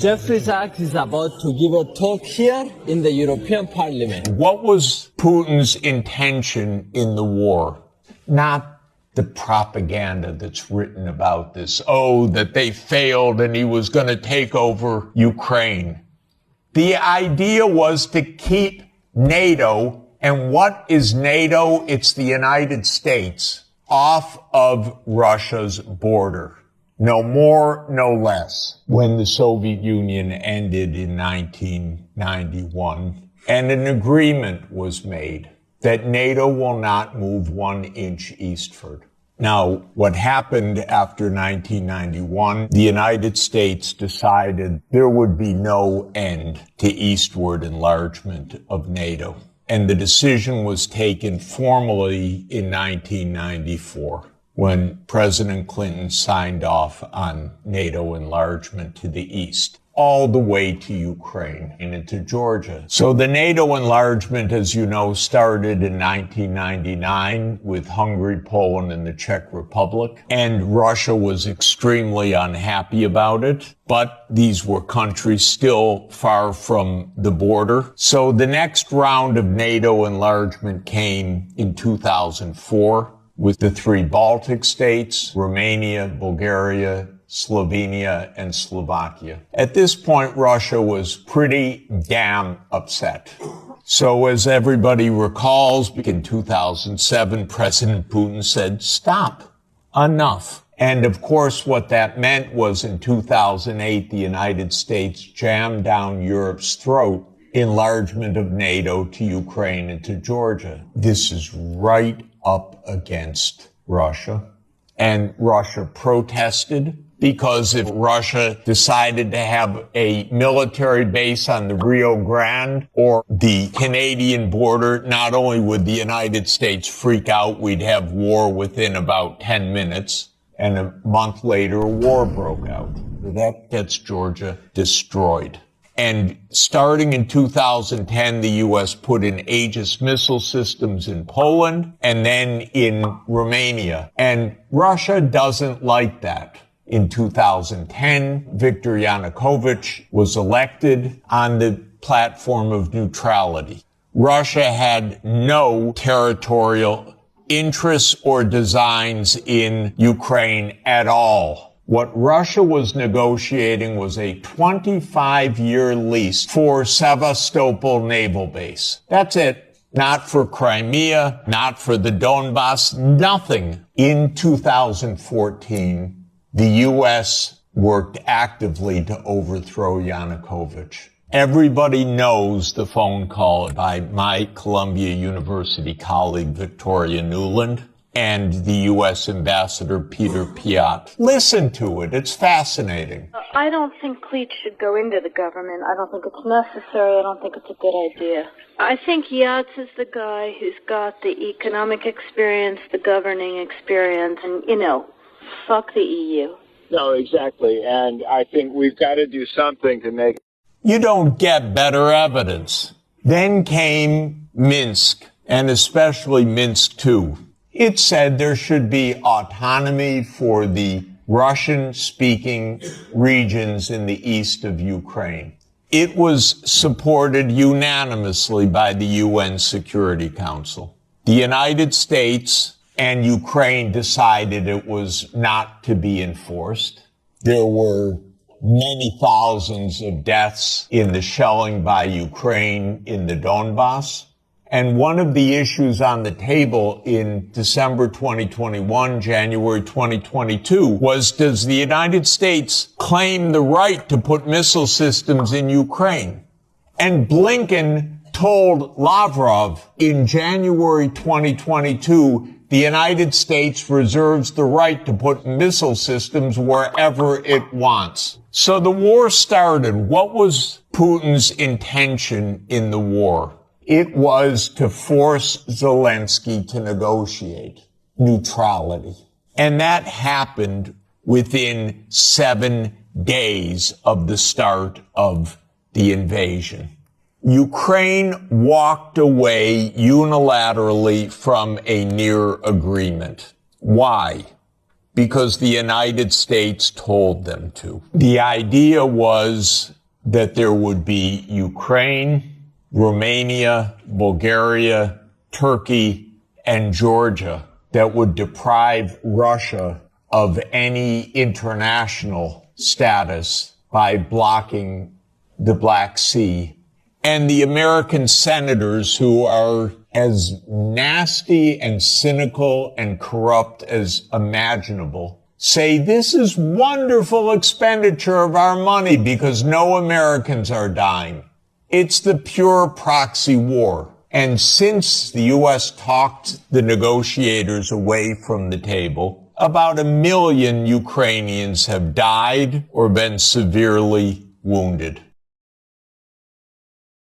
Jeffrey Sachs is about to give a talk here in the European Parliament. What was Putin's intention in the war? Not the propaganda that's written about this. Oh, that they failed and he was going to take over Ukraine. The idea was to keep NATO, and what is NATO? It's the United States, off of Russia's border. No more, no less. When the Soviet Union ended in 1991, and an agreement was made that NATO will not move 1 inch eastward. Now, what happened after 1991, the United States decided there would be no end to eastward enlargement of NATO. And the decision was taken formally in 1994. When President Clinton signed off on NATO enlargement to the east, all the way to Ukraine and into Georgia. So the NATO enlargement, as you know, started in 1999 with Hungary, Poland, and the Czech Republic. And Russia was extremely unhappy about it. But these were countries still far from the border. So the next round of NATO enlargement came in 2004. With the 3 Baltic states, Romania, Bulgaria, Slovenia, and Slovakia. At this point, Russia was pretty damn upset. So as everybody recalls, in 2007, President Putin said, stop, enough. And of course, what that meant was in 2008, the United States jammed down Europe's throat enlargement of NATO to Ukraine and to Georgia. This is right up against Russia. And Russia protested because if Russia decided to have a military base on the Rio Grande or the Canadian border, not only would the United States freak out, we'd have war within about 10 minutes. And a month later, a war broke out. That gets Georgia destroyed. And starting in 2010, the U.S. put in Aegis missile systems in Poland and then in Romania. And Russia doesn't like that. In 2010, Viktor Yanukovych was elected on the platform of neutrality. Russia had no territorial interests or designs in Ukraine at all. What Russia was negotiating was a 25-year lease for Sevastopol Naval Base. That's it. Not for Crimea, not for the Donbass, nothing. In 2014, the U.S. worked actively to overthrow Yanukovych. Everybody knows the phone call by my Columbia University colleague, Victoria Nuland, and the U.S. Ambassador Peter Piot. Listen to it. It's fascinating. I don't think Cleach should go into the government. I don't think it's necessary. I don't think it's a good idea. I think Yats is the guy who's got the economic experience, the governing experience, and, fuck the EU. No, exactly. And I think we've got to do something to make... You don't get better evidence. Then came Minsk, and especially Minsk II. It said there should be autonomy for the Russian-speaking regions in the east of Ukraine. It was supported unanimously by the UN Security Council. The United States and Ukraine decided it was not to be enforced. There were many thousands of deaths in the shelling by Ukraine in the Donbass. And one of the issues on the table in December 2021, January 2022, was, does the United States claim the right to put missile systems in Ukraine? And Blinken told Lavrov in January 2022, the United States reserves the right to put missile systems wherever it wants. So the war started. What was Putin's intention in the war? It was to force Zelensky to negotiate neutrality. And that happened within 7 days of the start of the invasion. Ukraine walked away unilaterally from a near agreement. Why? because the United States told them to. The idea was that there would be Ukraine, Romania, Bulgaria, Turkey, and Georgia that would deprive Russia of any international status by blocking the Black Sea. And the American senators, who are as nasty and cynical and corrupt as imaginable, say this is wonderful expenditure of our money because no Americans are dying. It's the pure proxy war. And since the U.S. talked the negotiators away from the table, about 1 million Ukrainians have died or been severely wounded.